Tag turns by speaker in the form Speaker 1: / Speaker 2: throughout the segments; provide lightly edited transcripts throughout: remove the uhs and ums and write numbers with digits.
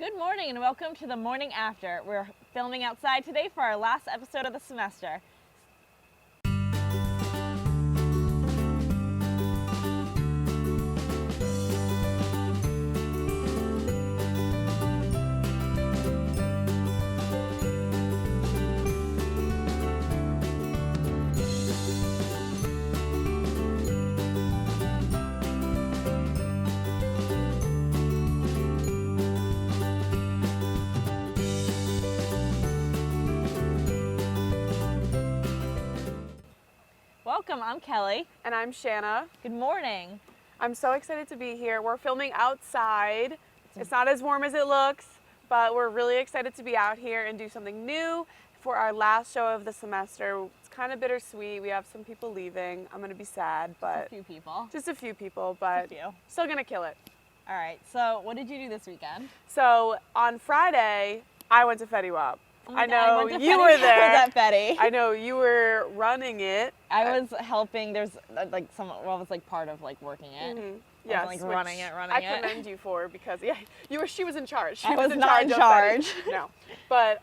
Speaker 1: Good morning and welcome to the morning after. We're filming outside today for our last episode of the semester. Welcome, I'm Kelly.
Speaker 2: And I'm Shanna.
Speaker 1: Good morning.
Speaker 2: I'm so excited to be here. We're filming outside. It's not as warm as it looks, but we're really excited to be out here and do something new for our last show of the semester. It's kind of bittersweet. We have some people leaving. I'm going to be sad, but
Speaker 1: Just a few people,
Speaker 2: but
Speaker 1: Just a few.
Speaker 2: Still going to kill it.
Speaker 1: All right, so what did you do this weekend?
Speaker 2: So on Friday, I went to Fetty Wap. I know
Speaker 1: I
Speaker 2: you were there.
Speaker 1: I was at Fetty.
Speaker 2: I know you were running it.
Speaker 1: I was helping. There's like I was like part of like working it.
Speaker 2: Mm-hmm.
Speaker 1: Yes, like running it.
Speaker 2: I commend you for, because she was in charge. She
Speaker 1: was not in charge.
Speaker 2: No, but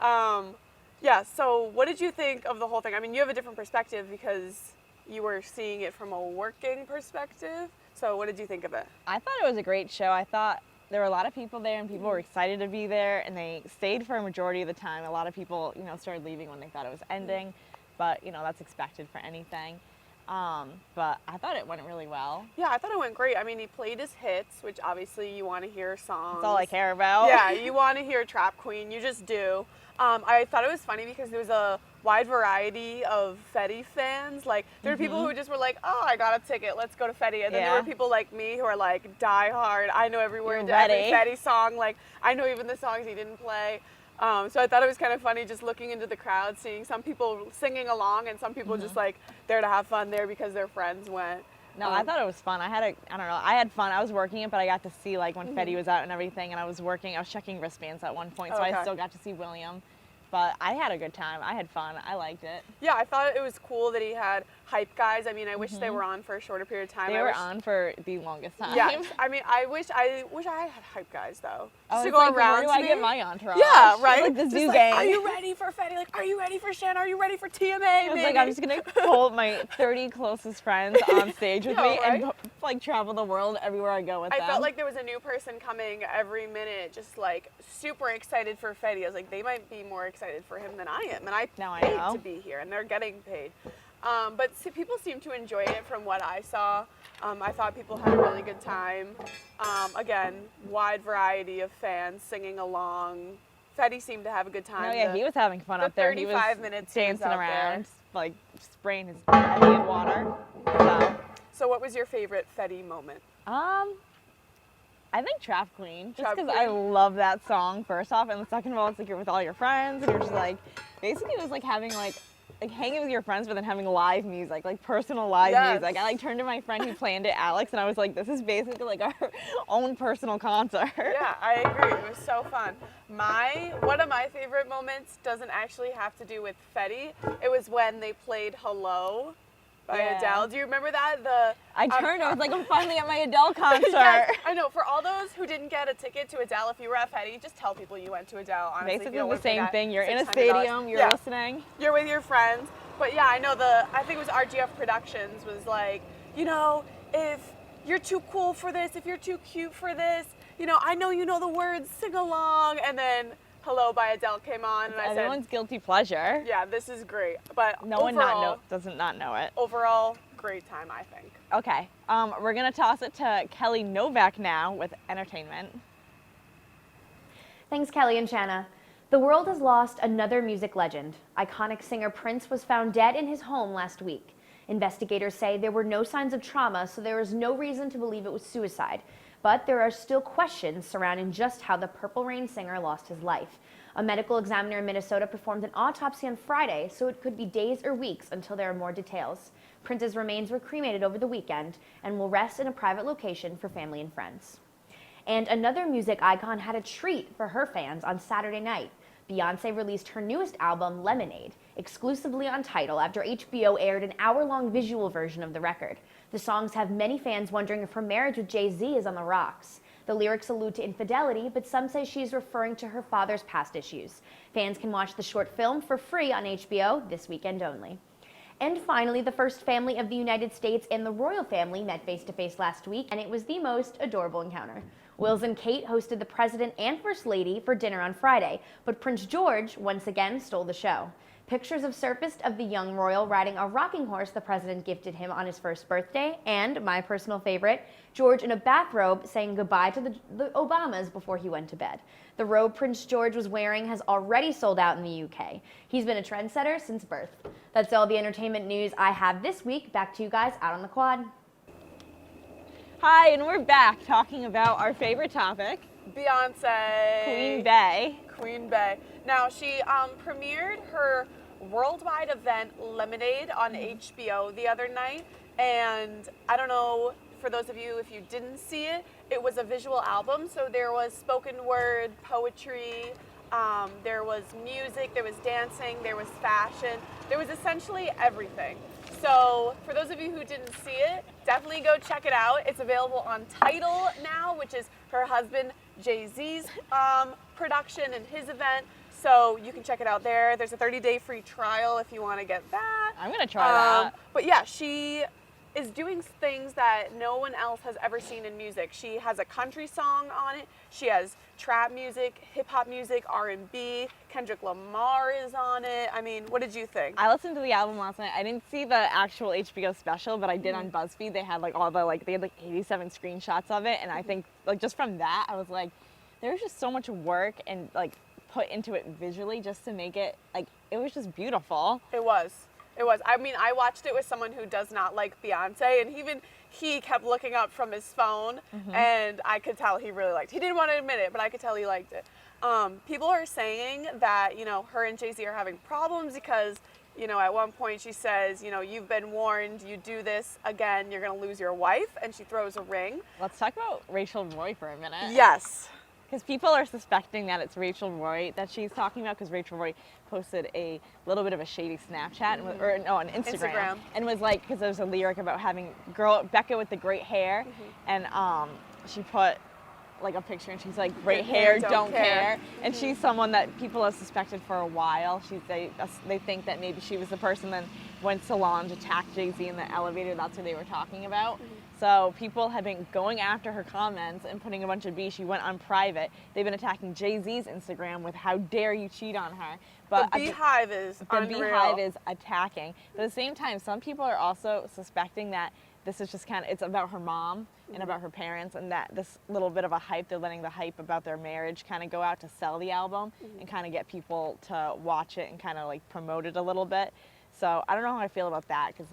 Speaker 2: yeah. So what did you think of the whole thing? I mean, you have a different perspective because you were seeing it from a working perspective. So what did you think of it?
Speaker 1: I thought it was a great show. I thought there were a lot of people there and people were excited to be there and they stayed for a majority of the time. A lot of people, started leaving when they thought it was ending, but that's expected for anything. But I thought it went really well.
Speaker 2: Yeah, I thought it went great. I mean, he played his hits, which obviously you want to hear songs.
Speaker 1: That's all I care about.
Speaker 2: Yeah, you want to hear Trap Queen. You just do. I thought it was funny because there was a wide variety of Fetty fans. Like, there were people who just were like, oh, I got a ticket, let's go to Fetty. And then there were people like me who are like, die hard. I know every word to every Fetty song. Like, I know even the songs he didn't play. So I thought it was kind of funny just looking into the crowd, seeing some people singing along and some people just like there to have fun there because their friends went.
Speaker 1: No, I thought it was fun. I had fun. I was working it, but I got to see like when Fetty was out and everything, and I was checking wristbands at one point, so I still got to see William. But I had a good time. I had fun. I liked it.
Speaker 2: Yeah, I thought it was cool that he had hype guys. I mean, I wish they were on for a shorter period of time.
Speaker 1: They were on for the longest time.
Speaker 2: Yeah, I mean, I wish I had hype guys though.
Speaker 1: Just
Speaker 2: to go around.
Speaker 1: Where do I get my entourage?
Speaker 2: Yeah, right.
Speaker 1: Like the zoo gang.
Speaker 2: Are you ready for Fetty? Like, are you ready for Shanna? Are you ready for TMA? I
Speaker 1: was like, I'm just gonna pull my 30 closest friends on stage with me and like travel the world everywhere I go with them.
Speaker 2: I felt like there was a new person coming every minute, just like super excited for Fetty. I was like, they might be more excited for him than I am, and I paid to be here, and they're getting paid. But people seem to enjoy it from what I saw. I thought people had a really good time. Again, wide variety of fans singing along. Fetty seemed to have a good time.
Speaker 1: Oh yeah, he was having fun up there.
Speaker 2: 35 minutes
Speaker 1: dancing around, like spraying his head in water.
Speaker 2: So what was your favorite Fetty moment?
Speaker 1: I think Trap Queen, just because I love that song, first off, and the second of all, it's like you're with all your friends, and you're just like, basically it was like having like hanging with your friends, but then having live music, like personal live music. I like turned to my friend who planned it, Alex, and I was like, this is basically like our own personal concert.
Speaker 2: Yeah, I agree. It was so fun. One of my favorite moments doesn't actually have to do with Fetty. It was when they played Hello by Adele. Do you remember that?
Speaker 1: I was like, I'm finally at my Adele concert.
Speaker 2: Yes, I know. For all those who didn't get a ticket to Adele, if you were at Fetty, just tell people you went to Adele. Honestly,
Speaker 1: basically the same thing. You're in a stadium, you're listening.
Speaker 2: You're with your friends. But yeah, I know I think it was RGF Productions was like, if you're too cool for this, if you're too cute for this, I know you know the words, sing along. And then Hello by Adele came on, and I said,
Speaker 1: everyone's guilty pleasure.
Speaker 2: Yeah, this is great. But
Speaker 1: no one doesn't not know it.
Speaker 2: Overall, great time, I think.
Speaker 1: Okay, we're gonna toss it to Kelly Novak now with entertainment.
Speaker 3: Thanks, Kelly and Shanna. The world has lost another music legend. Iconic singer Prince was found dead in his home last week. Investigators say there were no signs of trauma, so there is no reason to believe it was suicide. But there are still questions surrounding just how the Purple Rain singer lost his life. A medical examiner in Minnesota performed an autopsy on Friday, so it could be days or weeks until there are more details. Prince's remains were cremated over the weekend and will rest in a private location for family and friends. And another music icon had a treat for her fans on Saturday night. Beyonce released her newest album, Lemonade, exclusively on Tidal after HBO aired an hour-long visual version of the record. The songs have many fans wondering if her marriage with Jay-Z is on the rocks. The lyrics allude to infidelity, but some say she's referring to her father's past issues. Fans can watch the short film for free on HBO this weekend only. And finally, the first family of the United States and the royal family met face-to-face last week, and it was the most adorable encounter. Wills and Kate hosted the president and first lady for dinner on Friday, but Prince George once again stole the show. Pictures have surfaced of the young royal riding a rocking horse the president gifted him on his first birthday, and, my personal favorite, George in a bathrobe saying goodbye to the Obamas before he went to bed. The robe Prince George was wearing has already sold out in the UK. He's been a trendsetter since birth. That's all the entertainment news I have this week. Back to you guys out on the quad.
Speaker 1: Hi, and we're back talking about our favorite topic,
Speaker 2: Beyonce.
Speaker 1: Queen Bey.
Speaker 2: Queen Bey. Now, she premiered her worldwide event, Lemonade, on HBO the other night. And I don't know, for those of you, if you didn't see it, it was a visual album. So there was spoken word, poetry, there was music, there was dancing, there was fashion. There was essentially everything. So for those of you who didn't see it, definitely go check it out. It's available on Tidal now, which is her husband Jay-Z's production and his event. So you can check it out there. There's a 30-day free trial if you want to get that.
Speaker 1: I'm going to try that.
Speaker 2: But yeah, she is doing things that no one else has ever seen in music. She has a country song on it. She has trap music, hip-hop music, R&B. Kendrick Lamar is on it. I mean, what did you think?
Speaker 1: I listened to the album last night. I didn't see the actual HBO special, but I did on BuzzFeed. They had they had 87 screenshots of it, and I think just from that, I was like, there's just so much work and put into it visually just to make it it was just beautiful.
Speaker 2: It was. I mean, I watched it with someone who does not like Beyonce, and he kept looking up from his phone, and I could tell he really liked it. He didn't want to admit it, but I could tell he liked it. People are saying that, her and Jay-Z are having problems because, at one point she says, you've been warned, you do this again, you're going to lose your wife, and she throws a ring.
Speaker 1: Let's talk about Rachel Roy for a minute.
Speaker 2: Yes.
Speaker 1: Because people are suspecting that it's Rachel Roy that she's talking about, because Rachel Roy posted a little bit of a shady Snapchat, on Instagram. And was because there's a lyric about having Becca with the great hair, and she put a picture, and she's like, great hair, don't care. And she's someone that people have suspected for a while. They think that maybe she was the person that when Solange attacked Jay-Z in the elevator, that's what they were talking about. So people have been going after her comments and putting a bunch of B. She went on private. They've been attacking Jay-Z's Instagram with how dare you cheat on her. But
Speaker 2: the Beehive is unreal.
Speaker 1: The Beehive is attacking. But at the same time, some people are also suspecting that this is just it's about her mom and about her parents, and that this little bit of a hype, they're letting the hype about their marriage kind of go out to sell the album and kind of get people to watch it and kind of promote it a little bit. So I don't know how I feel about that, because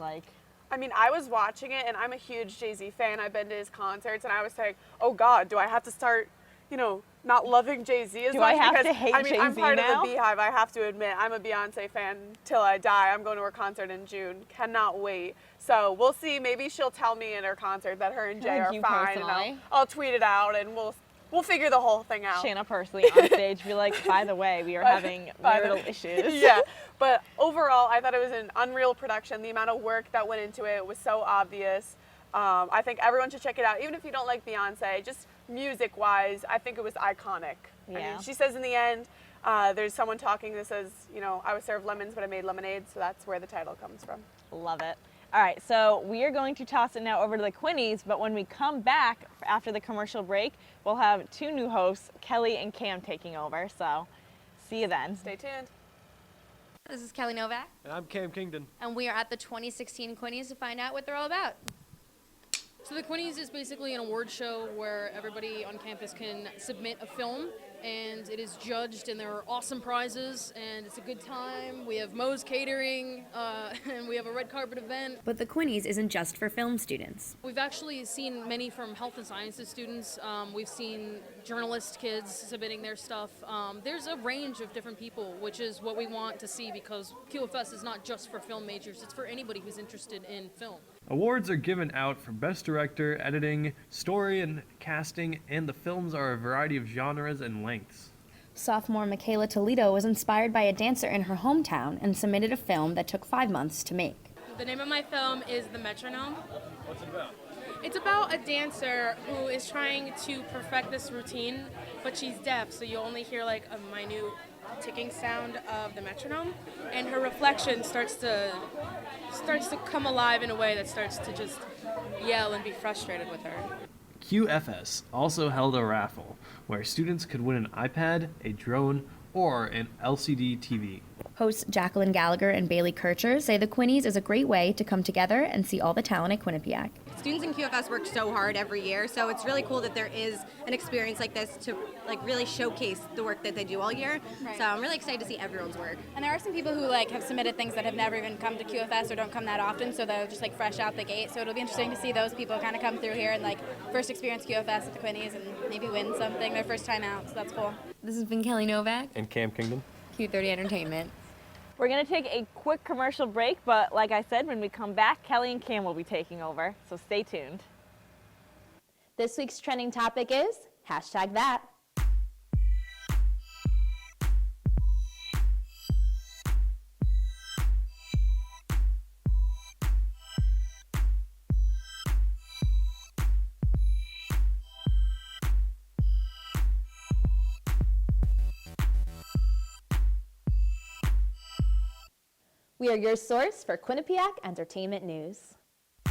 Speaker 2: I mean, I was watching it, and I'm a huge Jay-Z fan. I've been to his concerts, and I was saying, oh God, do I have to start, not loving Jay-Z as much?
Speaker 1: Do I have to hate Jay-Z
Speaker 2: I'm part
Speaker 1: now?
Speaker 2: of the Beehive. I have to admit, I'm a Beyonce fan till I die. I'm going to her concert in June. Cannot wait. So we'll see. Maybe she'll tell me in her concert that her and Jay are fine. And I'll tweet it out, and we'll figure the whole thing out.
Speaker 1: Shanna personally on stage be like, by the way, we are having marital issues.
Speaker 2: Yeah, but overall, I thought it was an unreal production. The amount of work that went into it was so obvious. I think everyone should check it out, even if you don't like Beyonce. Just music-wise, I think it was iconic.
Speaker 1: Yeah.
Speaker 2: I mean, she says in the end, there's someone talking that says, I was served lemons, but I made lemonade, so that's where the title comes from.
Speaker 1: Love it. All right, so we are going to toss it now over to the Quinnies, but when we come back after the commercial break, we'll have two new hosts, Kelly and Cam, taking over. So see you then.
Speaker 2: Stay tuned.
Speaker 4: This is Kelly Novak.
Speaker 5: And I'm Cam Kingdon.
Speaker 4: And we are at the 2016 Quinnies to find out what they're all about.
Speaker 6: So the Quinnies is basically an award show where everybody on campus can submit a film, and it is judged, and there are awesome prizes, and it's a good time. We have Moe's Catering, and we have a red carpet event.
Speaker 3: But the Quinnies isn't just for film students.
Speaker 6: We've actually seen many from health and sciences students. We've seen journalist kids submitting their stuff. There's a range of different people, which is what we want to see, because QFS is not just for film majors, it's for anybody who's interested in film.
Speaker 5: Awards are given out for Best Director, Editing, Story, and Casting, and the films are a variety of genres and lengths.
Speaker 3: Sophomore Michaela Toledo was inspired by a dancer in her hometown and submitted a film that took 5 months to make.
Speaker 7: The name of my film is The Metronome.
Speaker 5: What's it about?
Speaker 7: It's about a dancer who is trying to perfect this routine, but she's deaf, so you only hear like a minute ticking sound of the metronome, and her reflection starts to come alive in a way that starts to just yell and be frustrated with her.
Speaker 5: QFS also held a raffle where students could win an iPad, a drone, or an LCD TV.
Speaker 3: Hosts Jacqueline Gallagher and Bailey Kircher say the Quinnies is a great way to come together and see all the talent at Quinnipiac.
Speaker 8: Students in QFS work so hard every year, so it's really cool that there is an experience like this to like really showcase the work that they do all year.
Speaker 4: Right.
Speaker 8: So I'm really excited to see everyone's work.
Speaker 4: And there are some people who like have submitted things that have never even come to QFS or don't come that often, so they're just like fresh out the gate. So it'll be interesting to see those people kind of come through here and like first experience QFS at the Quinnies and maybe win something their first time out. So that's cool.
Speaker 3: This has been Kelly Novak,
Speaker 5: And Kingdon.
Speaker 3: Q30 Entertainment.
Speaker 1: We're gonna take a quick commercial break, but like I said, when we come back, Kelly and Cam will be taking over, so stay tuned.
Speaker 3: This week's trending topic is #that. We are your source for Quinnipiac entertainment news.
Speaker 9: The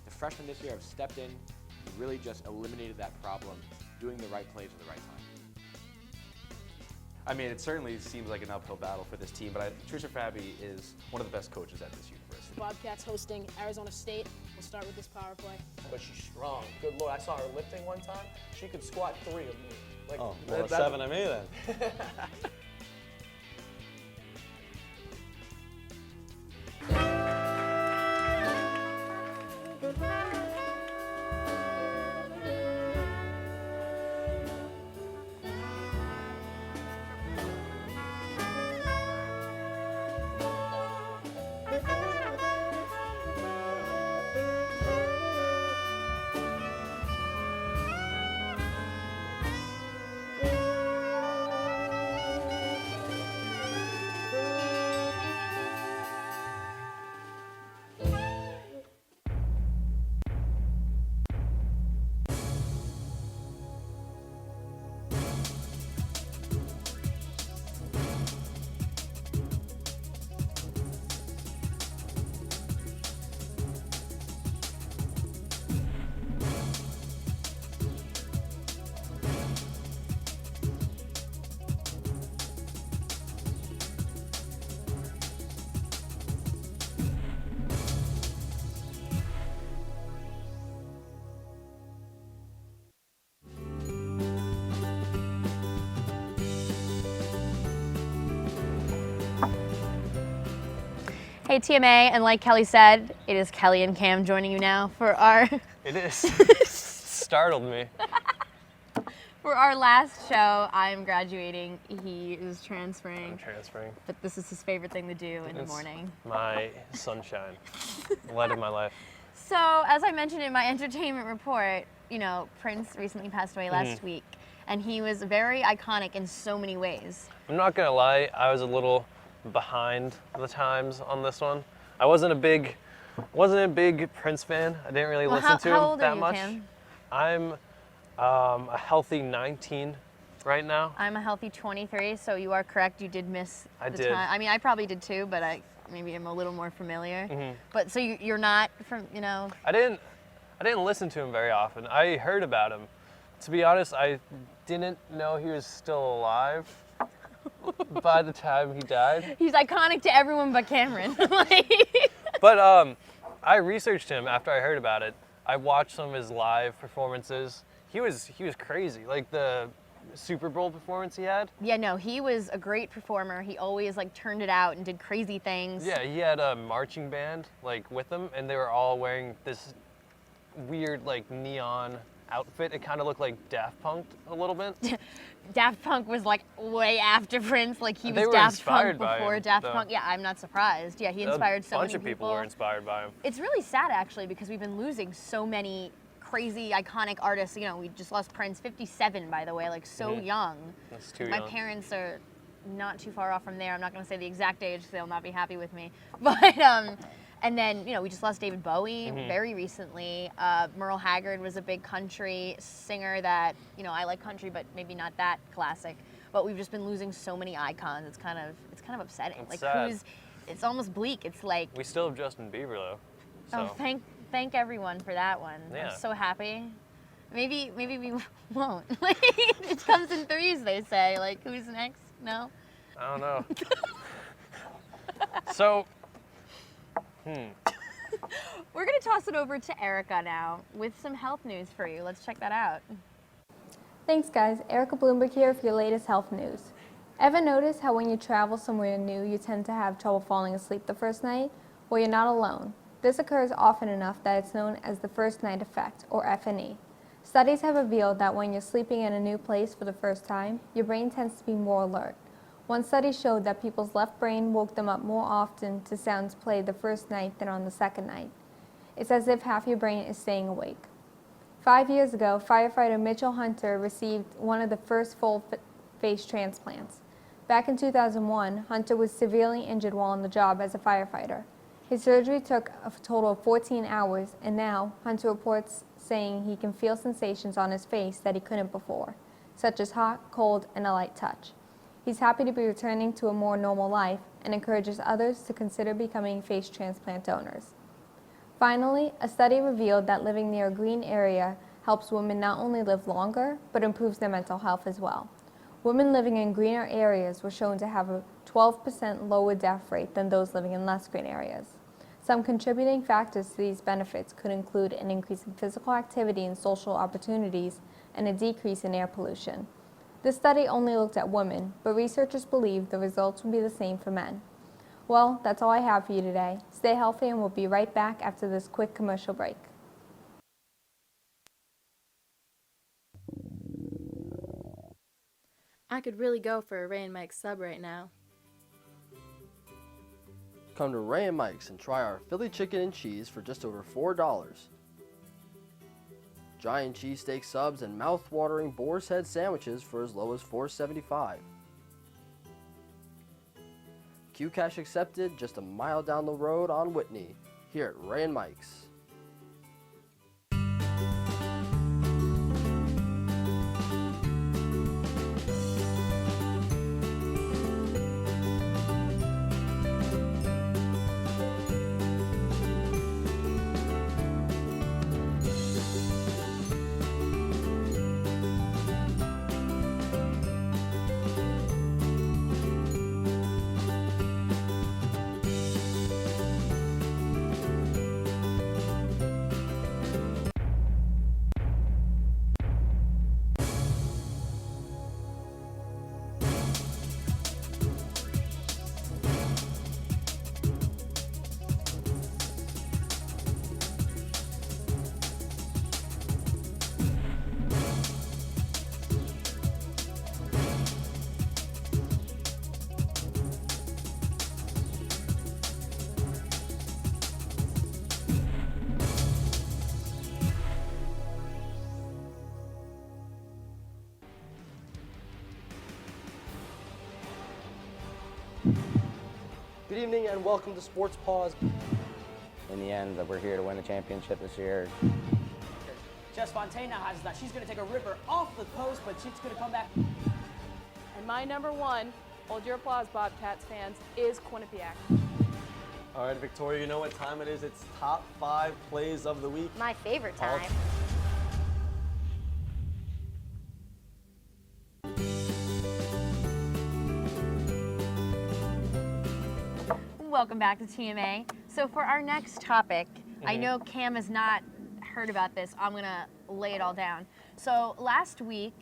Speaker 9: freshmen this year have stepped in and really just eliminated that problem, doing the right plays at the right time.
Speaker 10: I mean, it certainly seems like an uphill battle for this team, but Trisha Fabi is one of the best coaches at this university.
Speaker 6: Bobcats hosting Arizona State. We'll start with this power play.
Speaker 11: But she's strong. Good Lord, I saw her lifting one time. She could squat 3 of me. Like,
Speaker 12: oh, well, 7 of me then.
Speaker 3: Hey TMA, and like Kelly said, it is Kelly and Cam joining you now for our
Speaker 12: It is. Startled me.
Speaker 3: for our last show. I'm graduating. He is transferring.
Speaker 12: I'm transferring.
Speaker 3: But this is his favorite thing to do in the morning.
Speaker 12: My sunshine. The light of my life.
Speaker 3: So, as I mentioned in my entertainment report, you know, Prince recently passed away last week, and he was very iconic in so many ways.
Speaker 12: I'm not gonna lie, I was a little behind the times on this one. I wasn't a big Prince fan. I didn't really listen to him that much.
Speaker 3: Cam?
Speaker 12: I'm a healthy 19 right now.
Speaker 3: I'm a healthy 23, so you are correct. You did miss
Speaker 12: I
Speaker 3: the
Speaker 12: did.
Speaker 3: time. I mean, I probably did too, but I maybe am a little more familiar. But so you're not from, you know.
Speaker 12: I didn't listen to him very often. I heard about him. To be honest, I didn't know he was still alive by the time he died.
Speaker 3: He's iconic to everyone but Cameron.
Speaker 12: But I researched him after I heard about it. I watched some of his live performances. He was crazy. Like the Super Bowl performance he had.
Speaker 3: Yeah, no, he was a great performer. He always like turned it out and did crazy things.
Speaker 12: Yeah, he had a marching band like with him, and they were all wearing this weird like neon outfit. It kind of looked like Daft Punk a little bit.
Speaker 3: Daft Punk was like way after Prince. Like he
Speaker 12: They
Speaker 3: was
Speaker 12: were
Speaker 3: Daft Punk
Speaker 12: inspired by
Speaker 3: before
Speaker 12: him,
Speaker 3: Daft
Speaker 12: though.
Speaker 3: Punk. Yeah, I'm not surprised. Yeah, he inspired so many people.
Speaker 12: A bunch of people were inspired by him.
Speaker 3: It's really sad actually because we've been losing so many crazy iconic artists. You know, we just lost Prince, 57 by the way, like so young.
Speaker 12: That's too
Speaker 3: My
Speaker 12: young.
Speaker 3: parents are not too far off from there. I'm not going to say the exact age, so they'll not be happy with me. But and then we just lost David Bowie very recently. Merle Haggard was a big country singer that I like country, but maybe not that classic. But we've just been losing so many icons. It's kind of upsetting.
Speaker 12: It's
Speaker 3: like
Speaker 12: sad.
Speaker 3: It's almost bleak. It's like
Speaker 12: we still have Justin Bieber though. So.
Speaker 3: Oh, thank everyone for that one.
Speaker 12: Yeah.
Speaker 3: I'm so happy. Maybe we won't. Like, it comes in threes, they say. Like, who's next? No?
Speaker 12: I don't know. So,
Speaker 3: We're going to toss it over to Erica now with some health news for you. Let's check that out.
Speaker 13: Thanks, guys. Erica Bloomberg here for your latest health news. Ever notice how when you travel somewhere new, you tend to have trouble falling asleep the first night? Well, you're not alone. This occurs often enough that it's known as the first night effect, or FNE. Studies have revealed that when you're sleeping in a new place for the first time, your brain tends to be more alert. One study showed that people's left brain woke them up more often to sounds played the first night than on the second night. It's as if half your brain is staying awake. 5 years ago, firefighter Mitchell Hunter received one of the first full face transplants. Back in 2001, Hunter was severely injured while on the job as a firefighter. His surgery took a total of 14 hours, and now Hunter reports saying he can feel sensations on his face that he couldn't before, such as hot, cold, and a light touch. He's happy to be returning to a more normal life and encourages others to consider becoming face transplant donors. Finally, a study revealed that living near a green area helps women not only live longer, but improves their mental health as well. Women living in greener areas were shown to have a 12% lower death rate than those living in less green areas. Some contributing factors to these benefits could include an increase in physical activity and social opportunities and a decrease in air pollution. This study only looked at women, but researchers believe the results would be the same for men. Well, that's all I have for you today. Stay healthy, and we'll be right back after this quick commercial break.
Speaker 14: I could really go for a Ray and Mike sub right now.
Speaker 15: Come to Ray and Mike's and try our Philly chicken and cheese for just over $4. Giant cheesesteak subs and mouth-watering boar's head sandwiches for as low as $4.75. Q-Cash accepted just a mile down the road on Whitney, here at Ray and Mike's. Good evening and welcome to Sports Pause.
Speaker 16: In the end, we're here to win the championship this year.
Speaker 17: Jess Fontaine now has that. She's going to take a ripper off the post, but she's going to come back.
Speaker 18: And my number one, hold your applause, Bobcats fans, is Quinnipiac.
Speaker 11: All right, Victoria, you know what time it is. It's top 5 plays of the week.
Speaker 3: My favorite time. Welcome back to TMA. So for our next topic, I know Cam has not heard about this. I'm gonna lay it all down. So last week,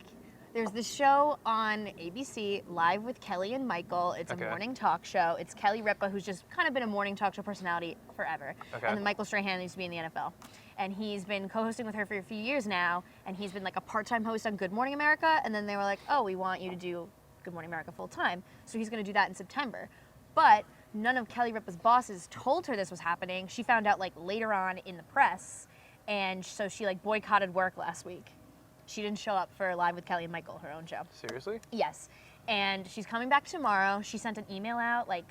Speaker 3: there's this show on ABC, Live with Kelly and Michael. It's a morning talk show. It's Kelly Ripa, who's just kind of been a morning talk show personality forever. And then Michael Strahan used to be in the NFL. And he's been co-hosting with her for a few years now, and he's been like a part-time host on Good Morning America, and then they were like, oh, we want you to do Good Morning America full-time. So he's gonna do that in September. But none of Kelly Ripa's bosses told her this was happening. She found out like later on in the press, and so she like boycotted work last week. She didn't show up for Live with Kelly and Michael, her own show.
Speaker 12: Seriously?
Speaker 3: Yes. And she's coming back tomorrow. She sent an email out like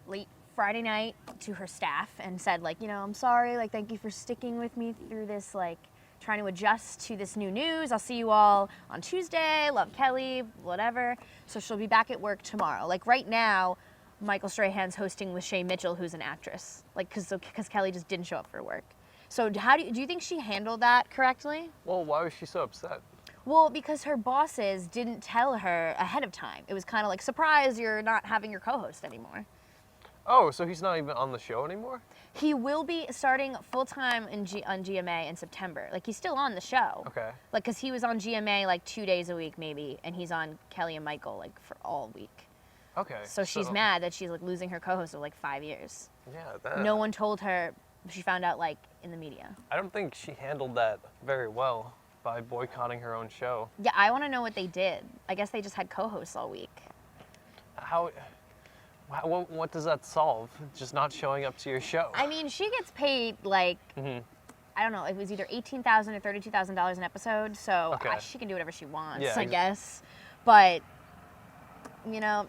Speaker 3: late Friday night to her staff and said like, you know, I'm sorry, like thank you for sticking with me through this, like trying to adjust to this new news. I'll see you all on Tuesday. Love, Kelly, whatever. So she'll be back at work tomorrow. Like right now, Michael Strahan's hosting with Shay Mitchell, who's an actress, like because Kelly just didn't show up for work. So how do you think she handled that correctly?
Speaker 12: Well, why was she so upset?
Speaker 3: Well, because her bosses didn't tell her ahead of time. It was kind of like, surprise, you're not having your co-host anymore.
Speaker 12: Oh, so he's not even on the show anymore?
Speaker 3: He will be starting full-time on GMA in September. Like, he's still on the show.
Speaker 12: Okay.
Speaker 3: Like, because he was on GMA, like, 2 days a week, maybe, and he's on Kelly and Michael, like, for all week.
Speaker 12: Okay.
Speaker 3: So she's mad that she's, like, losing her co-host of, like, 5 years.
Speaker 12: Yeah, that...
Speaker 3: No one told her. She found out, like, in the media.
Speaker 12: I don't think she handled that very well by boycotting her own show.
Speaker 3: Yeah, I want to know what they did. I guess they just had co-hosts all week.
Speaker 12: What does that solve? Just not showing up to your show?
Speaker 3: I mean, she gets paid like, I don't know, it was either $18,000 or $32,000 an episode, so she can do whatever she wants, I guess. But, you know,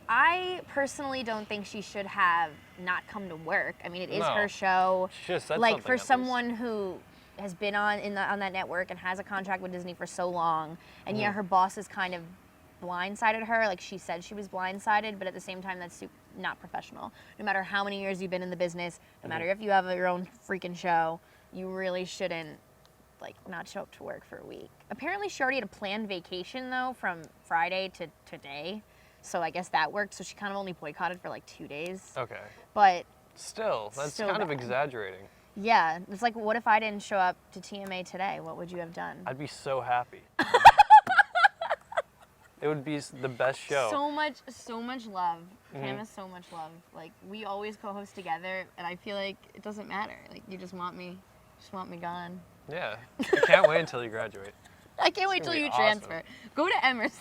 Speaker 3: I personally don't think she should have not come to work. I mean, it is her show.
Speaker 12: She just said
Speaker 3: like,
Speaker 12: something
Speaker 3: for
Speaker 12: at
Speaker 3: someone who has been on that network and has a contract with Disney for so long, and yeah, her boss is kind of blindsided her. Like, she said she was blindsided, but at the same time, that's not professional. No matter how many years you've been in the business, no matter if you have your own freaking show, you really shouldn't, like, not show up to work for a week. Apparently, she already had a planned vacation, though, from Friday to today, so I guess that worked. So she kind of only boycotted for, like, 2 days.
Speaker 12: Okay.
Speaker 3: But
Speaker 12: still, that's
Speaker 3: so
Speaker 12: kind of
Speaker 3: bad.
Speaker 12: Exaggerating.
Speaker 3: Yeah, it's like, what if I didn't show up to TMA today? What would you have done?
Speaker 12: I'd be so happy. It would be the best show.
Speaker 3: So much love. Cam has so much love. Like, we always co-host together, and I feel like it doesn't matter. Like, you just want me gone.
Speaker 12: Yeah, I can't wait until you graduate.
Speaker 3: I can't wait till you transfer. Go to Emerson.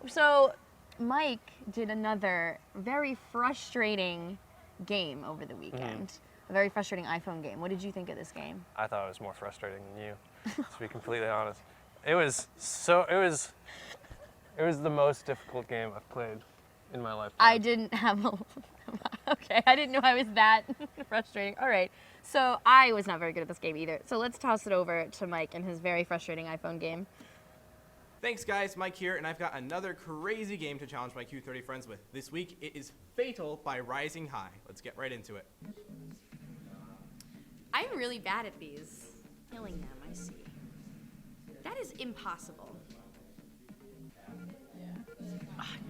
Speaker 3: So, Mike did another very frustrating game over the weekend. A very frustrating iPhone game. What did you think of this game?
Speaker 12: I thought it was more frustrating than you, to be completely honest. It was the most difficult game I've played in my life.
Speaker 3: I didn't have okay, I didn't know I was that frustrating. All right, so I was not very good at this game either. So let's toss it over to Mike and his very frustrating iPhone game.
Speaker 19: Thanks guys, Mike here, and I've got another crazy game to challenge my Q30 friends with. This week it is Fatal by Rising High. Let's get right into it.
Speaker 14: I'm really bad at these. Killing them, I see. That is impossible.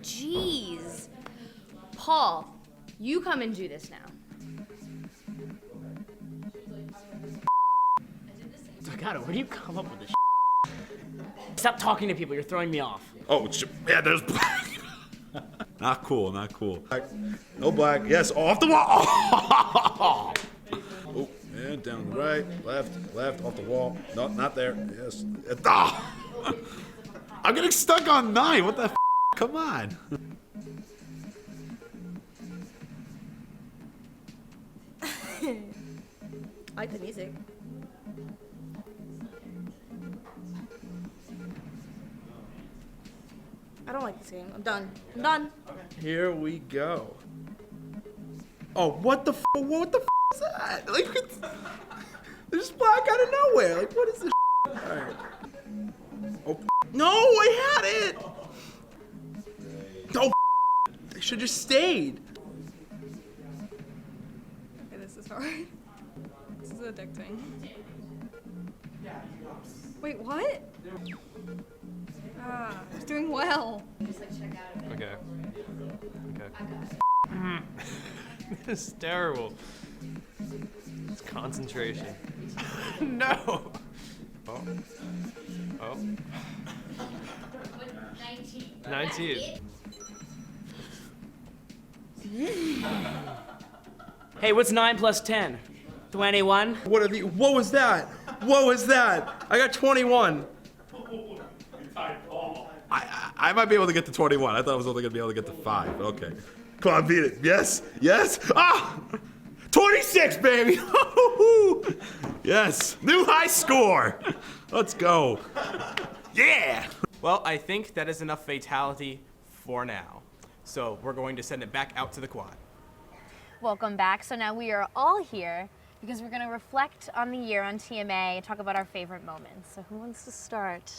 Speaker 14: Jeez. Paul, you come and do this now.
Speaker 17: Delgado, where do you come up with this? Stop talking to people, you're throwing me off.
Speaker 20: Oh, yeah, there's black. Not cool, not cool. Black. No black. Yes, off the wall. Oh, and down the right, left, off the wall. No, not there. Yes. Ah! I'm getting stuck on 9. What the f? Come on.
Speaker 14: I like the music. I don't like this game. I'm done. I'm done.
Speaker 20: Here we go. Oh, what the f? What the f is that? Like, there's black out of nowhere. Like, what is this? All right. Oh, no, I had it. No, they should just stayed.
Speaker 21: Okay, this is hard. This is addicting. Wait, what? Ah, I was doing well.
Speaker 14: Just like check out of it.
Speaker 12: Okay. This is terrible. It's concentration. No. Oh. 19.
Speaker 17: Hey, what's 9 plus 10? 21?
Speaker 11: What was that? What was that? I got 21.
Speaker 20: I might be able to get to 21. I thought I was only going to be able to get to 5. But okay. Come on, beat it. Yes. Ah! 26, baby. Yes. New high score. Let's go. Yeah.
Speaker 19: Well, I think that is enough fatality for now. So we're going to send it back out to the quad.
Speaker 3: Welcome back. So now we are all here because we're going to reflect on the year on TMA and talk about our favorite moments. So who wants to start?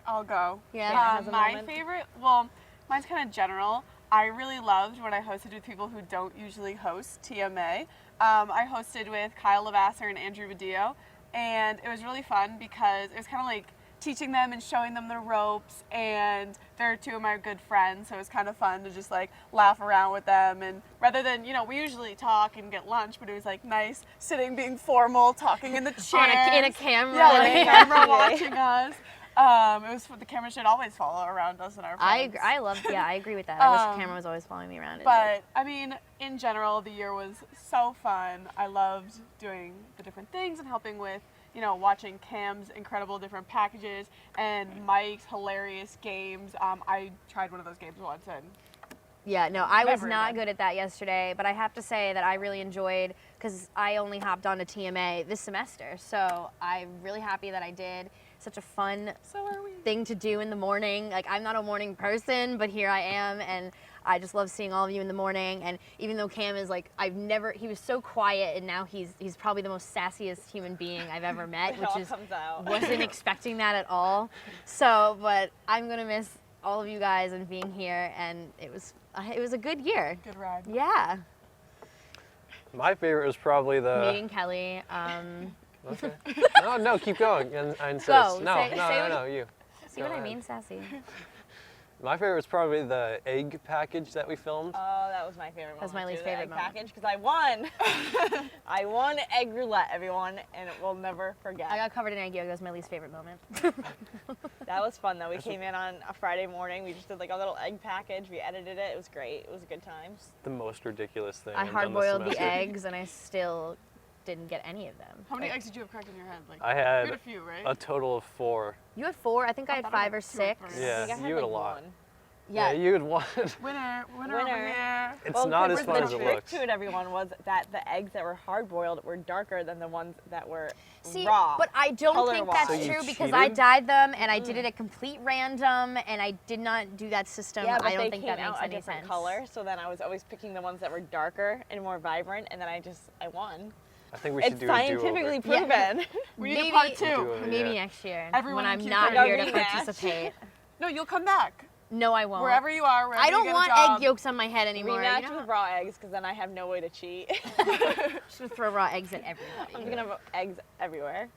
Speaker 18: I'll go.
Speaker 3: Yeah.
Speaker 18: My favorite, well, mine's kind of general. I really loved when I hosted with people who don't usually host TMA. I hosted with Kyle Lavasser and Andrew Badillo, and it was really fun because it was kind of like teaching them and showing them the ropes, and they're two of my good friends, so it was kind of fun to just like laugh around with them. And rather than, we usually talk and get lunch, but it was like nice sitting, being formal, talking in the chair.
Speaker 3: In a camera.
Speaker 18: Yeah, like a camera watching us. It was the camera should always follow around us and our friends.
Speaker 3: I agree with that. I wish the camera was always following me around.
Speaker 18: But I mean, in general, the year was so fun. I loved doing the different things and helping with, watching Cam's incredible different packages and Mike's hilarious games. I tried one of those games once and
Speaker 3: yeah, no, I was
Speaker 18: never
Speaker 3: not
Speaker 18: again.
Speaker 3: good at that yesterday, but I have to say that I really enjoyed, because I only hopped onto TMA this semester, so I'm really happy that I did. Such a fun thing to do in the morning. Like, I'm not a morning person, but here I am, and I just love seeing all of you in the morning. And even though Cam is like, he was so quiet, and now he's probably the most sassiest human being I've ever met, which is, wasn't expecting that at all. So, but I'm gonna miss all of you guys and being here, and it was a good year.
Speaker 18: Good ride.
Speaker 3: Yeah.
Speaker 12: My favorite was probably the
Speaker 3: Meeting Kelly.
Speaker 12: Okay. No, keep going. And I insist.
Speaker 3: Go.
Speaker 12: No, you.
Speaker 3: See what I mean, sassy.
Speaker 12: My favorite was probably the egg package that we filmed.
Speaker 1: Oh, that was my favorite moment.
Speaker 3: That's my least
Speaker 1: too, the
Speaker 3: favorite
Speaker 1: egg
Speaker 3: moment.
Speaker 1: package, because I won. I won egg roulette, everyone, and it will never forget.
Speaker 3: I got covered in egg yolk. That was my least favorite moment.
Speaker 1: That was fun, though. We came in on a Friday morning. We just did like a little egg package. We edited it. It was great. It was a good time.
Speaker 12: The most ridiculous thing.
Speaker 3: I
Speaker 12: I've done this
Speaker 3: hard-boiled the
Speaker 12: semester.
Speaker 3: eggs, and I still didn't get any of them.
Speaker 18: How many eggs did you have cracked in your head? Like,
Speaker 12: I had
Speaker 18: you had a few, right?
Speaker 12: a total of 4.
Speaker 3: You had 4. I think I had 5 or 6.
Speaker 12: Yeah, you had a lot.
Speaker 3: Yeah,
Speaker 12: you had 1.
Speaker 18: Winner.
Speaker 12: It's not as fun as it
Speaker 1: The trick
Speaker 12: looks.
Speaker 1: to it, everyone, was that the eggs that were hard-boiled were darker than the ones that were
Speaker 3: See,
Speaker 1: raw.
Speaker 3: but I don't think that's
Speaker 1: color-wise.
Speaker 3: true because I dyed them and I did it at complete random and I did not do that system.
Speaker 1: Yeah, but
Speaker 3: I don't
Speaker 1: they
Speaker 3: think
Speaker 1: came
Speaker 3: that makes
Speaker 1: out a
Speaker 3: any
Speaker 1: different
Speaker 3: sense.
Speaker 1: color, so then I was always picking the ones that were darker and more vibrant, and then I won.
Speaker 12: I think we should do a do-over.
Speaker 1: It's scientifically proven.
Speaker 3: Yeah.
Speaker 18: We need a part 2.
Speaker 3: Maybe
Speaker 12: yeah.
Speaker 3: next year
Speaker 18: Everyone
Speaker 3: when I'm
Speaker 18: keep
Speaker 3: not
Speaker 18: going.
Speaker 3: here to
Speaker 1: Rematch.
Speaker 3: participate.
Speaker 18: No, you'll come back.
Speaker 3: No, I won't.
Speaker 18: Wherever you are, wherever
Speaker 3: I
Speaker 18: you
Speaker 3: don't
Speaker 18: get a
Speaker 3: want
Speaker 18: job.
Speaker 3: egg yolks on my head anymore.
Speaker 1: Rematch with raw eggs, because then I have no way to cheat.
Speaker 3: Should throw raw eggs at everybody.
Speaker 1: I'm gonna have eggs everywhere.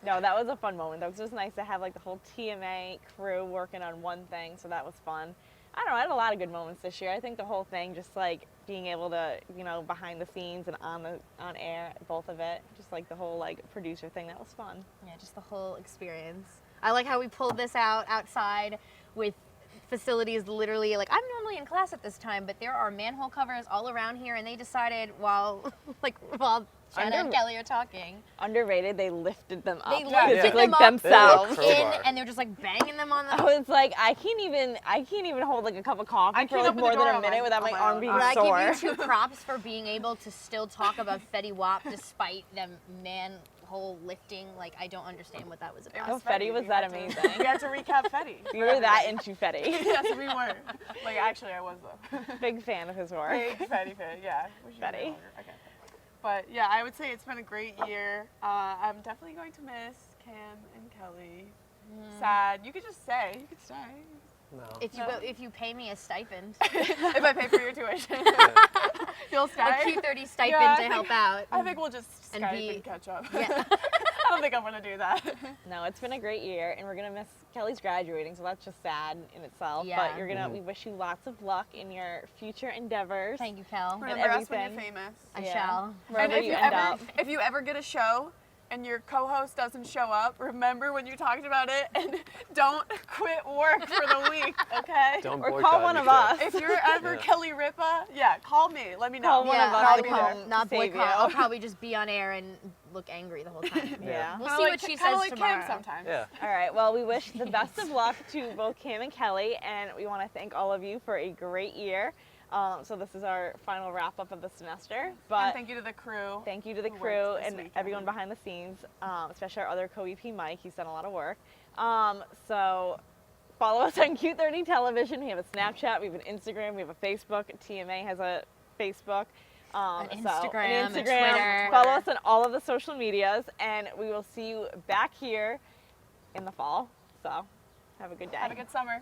Speaker 1: No, that was a fun moment. That was just nice to have like the whole TMA crew working on one thing, so that was fun. I don't know, I had a lot of good moments this year. I think the whole thing, just like being able to, behind the scenes and on air, both of it, just like the whole like producer thing, that was fun.
Speaker 3: Yeah, just the whole experience. I like how we pulled this outside with facilities literally, like I'm normally in class at this time, but there are manhole covers all around here and they decided while Shanna and Kelly are talking.
Speaker 1: Underrated, they lifted them up.
Speaker 3: They lifted them up
Speaker 1: themselves.
Speaker 3: and they're just like banging them on the.
Speaker 1: I was like, I can't even hold like a cup of coffee for like more than a minute without my arm being
Speaker 3: But
Speaker 1: sore.
Speaker 3: I give you 2 props for being able to still talk about Fetty Wap despite them manhole lifting. Like I don't understand what that was about.
Speaker 1: Oh, Fetty was that amazing.
Speaker 18: We had to recap Fetty.
Speaker 1: We were that into Fetty.
Speaker 18: Yes, we were. Like actually, I was though.
Speaker 1: Big fan of his work.
Speaker 18: Big Fetty fan. Yeah.
Speaker 1: Fetty.
Speaker 18: Okay. But yeah, I would say it's been a great year. I'm definitely going to miss Cam and Kelly. Sad. You could just say. You could stay.
Speaker 12: No.
Speaker 3: If you pay me a stipend.
Speaker 18: If I pay for your tuition. You'll stay?
Speaker 3: A $230 stipend to help out.
Speaker 18: I think we'll just Skype and catch up.
Speaker 3: Yeah.
Speaker 18: I don't think I'm going to do that.
Speaker 1: No, it's been a great year, and we're going to miss Kelly's graduating, so that's just sad in itself.
Speaker 3: Yeah.
Speaker 1: But we wish you lots of luck in your future endeavors.
Speaker 3: Thank you, Kel.
Speaker 18: Remember us when you're famous.
Speaker 3: I shall.
Speaker 1: Wherever you end up.
Speaker 18: If you ever get a show and your co-host doesn't show up, remember when you talked about it and don't quit work for the week, okay?
Speaker 12: Don't
Speaker 1: or call one of us.
Speaker 18: If you're ever Kelly Ripa, call me. Let me know.
Speaker 1: Call one of us to come
Speaker 3: not
Speaker 1: save
Speaker 3: boycott.
Speaker 1: you.
Speaker 3: I'll probably just be on air and look angry the whole time.
Speaker 1: Yeah.
Speaker 3: We'll see what she says
Speaker 18: like
Speaker 3: tomorrow.
Speaker 18: Cam sometimes.
Speaker 12: Yeah.
Speaker 1: All right, well, we wish the best of luck to both Cam and Kelly, and we want to thank all of you for a great year. So this is our final wrap-up of the semester. But
Speaker 18: And thank you to the crew.
Speaker 1: Thank you to the
Speaker 18: who
Speaker 1: crew
Speaker 18: worked this
Speaker 1: and
Speaker 18: weekend.
Speaker 1: everyone behind the scenes, especially our other co-EP, Mike. He's done a lot of work. So follow us on Q30 Television. We have a Snapchat, we have an Instagram, we have a Facebook. TMA has a Facebook.
Speaker 3: An
Speaker 1: an
Speaker 3: Instagram, a
Speaker 1: Instagram.
Speaker 3: Twitter.
Speaker 1: Follow us on all of the social medias, and we will see you back here in the fall. So have a good day.
Speaker 18: Have a good summer.